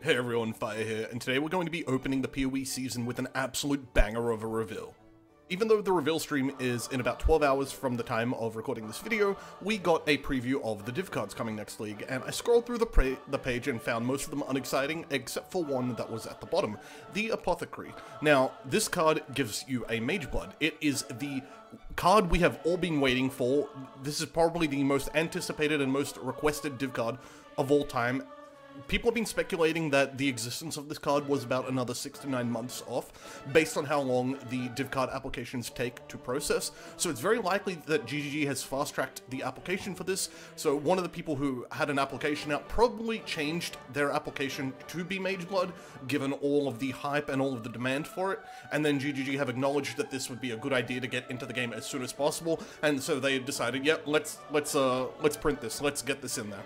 Hey everyone, Fire here, and today we're going to be opening the PoE season with an absolute banger of a reveal. Even though the reveal stream is in about 12 hours from the time of recording this video, we got a preview of the div cards coming next league, and I scrolled through the page and found most of them unexciting, except for one that was at the bottom, the Apothecary. Now, this card gives you a Mage Blood. It is the card we have all been waiting for. This is probably the most anticipated and most requested div card of all time. People have been speculating that the existence of this card was about another 6 to 9 months off, based on how long the div card applications take to process, so it's very likely that GGG has fast-tracked the application for this. So one of the people who had an application out probably changed their application to be Mage Blood, given all of the hype and all of the demand for it, and then GGG have acknowledged that this would be a good idea to get into the game as soon as possible, and so they decided, yep, let's print this, let's get this in there.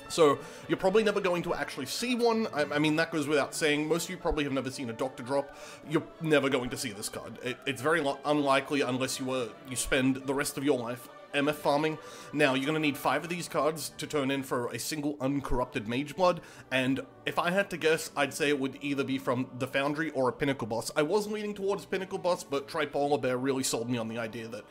So, you're probably never going to actually see one. I mean, that goes without saying. Most of you probably have never seen a Doctor Drop. You're never going to see this card. It's very unlikely unless you spend the rest of your life MF farming. Now, you're going to need 5 of these cards to turn in for a single uncorrupted Mage Blood, and if I had to guess, I'd say it would either be from the Foundry or a Pinnacle Boss. I was leaning towards Pinnacle Boss, but Tripolar Bear really sold me on the idea that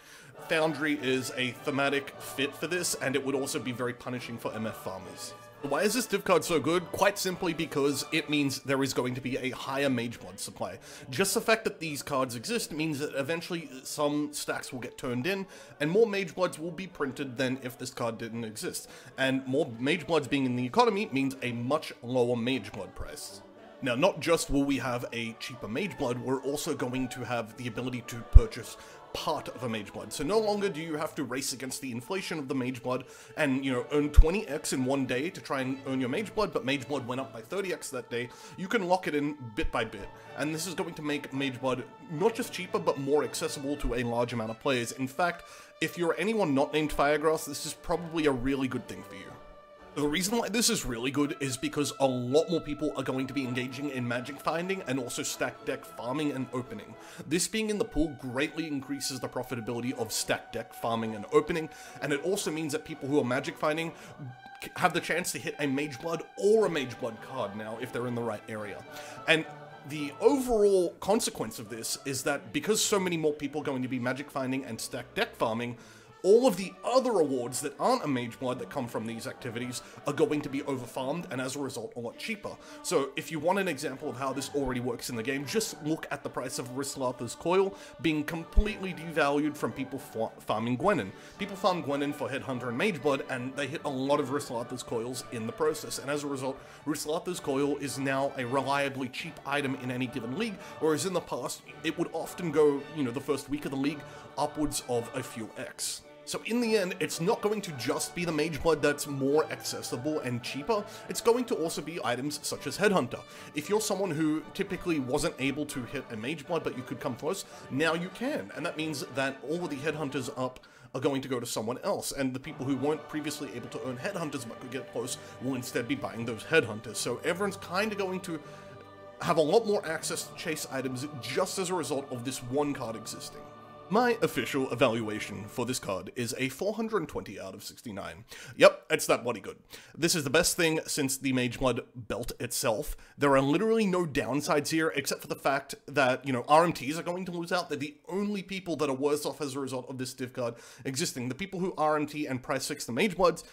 Foundry is a thematic fit for this, and it would also be very punishing for MF farmers. Why is this div card so good? Quite simply because it means there is going to be a higher Mage Blood supply. Just the fact that these cards exist means that eventually some stacks will get turned in, and more Mage Bloods will be printed than if this card didn't exist. And more Mage Bloods being in the economy means a much lower Mage Blood price. Now, not just will we have a cheaper Mage Blood, we're also going to have the ability to purchase part of a Mage Blood. So no longer do you have to race against the inflation of the Mage Blood and, you know, earn 20x in one day to try and earn your Mage Blood, but Mage Blood went up by 30x that day. You can lock it in bit by bit, and this is going to make Mage Blood not just cheaper, but more accessible to a large amount of players. In fact, if you're anyone not named Firegrass, this is probably a really good thing for you. The reason why this is really good is because a lot more people are going to be engaging in magic finding and also stacked deck farming and opening. This being in the pool greatly increases the profitability of stacked deck farming and opening, and it also means that people who are magic finding have the chance to hit a Mage Blood or a Mage Blood card now if they're in the right area. And the overall consequence of this is that because so many more people are going to be magic finding and stacked deck farming, all of the other rewards that aren't a Mage Blood that come from these activities are going to be overfarmed, and as a result, a lot cheaper. So if you want an example of how this already works in the game, just look at the price of Rislatha's Coil being completely devalued from people farming Gwenin. People farm Gwenin for Headhunter and Mage Blood, and they hit a lot of Rislatha's Coils in the process, and as a result, Rislatha's Coil is now a reliably cheap item in any given league, whereas in the past, it would often go, you know, the first week of the league, upwards of a few X. So in the end, it's not going to just be the Mage Blood that's more accessible and cheaper, it's going to also be items such as Headhunter. If you're someone who typically wasn't able to hit a Mage Blood but you could come close, now you can, and that means that all of the Headhunters up are going to go to someone else, and the people who weren't previously able to earn Headhunters but could get close will instead be buying those Headhunters. So everyone's kind of going to have a lot more access to chase items just as a result of this one card existing. My official evaluation for this card is a 420 out of 69. Yep, it's that bloody good. This is the best thing since the Mage Blood belt itself. There are literally no downsides here, except for the fact that, you know, RMTs are going to lose out. They're the only people that are worse off as a result of this div card existing. The people who RMT and price fix the Mage Bloods,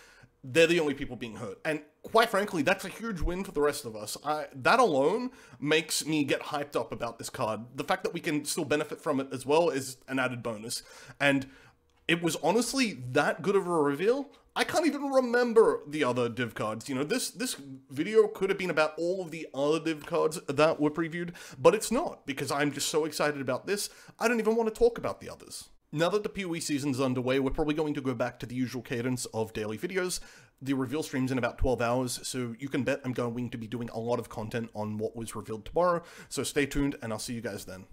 they're the only people being hurt. And quite frankly, that's a huge win for the rest of us. That alone makes me get hyped up about this card. The fact that we can still benefit from it as well is an added bonus. And it was honestly that good of a reveal, I can't even remember the other div cards. You know, this video could have been about all of the other div cards that were previewed, but it's not, because I'm just so excited about this, I don't even want to talk about the others. Now that the PoE season's underway, we're probably going to go back to the usual cadence of daily videos. The reveal stream's in about 12 hours, so you can bet I'm going to be doing a lot of content on what was revealed tomorrow, so stay tuned, and I'll see you guys then.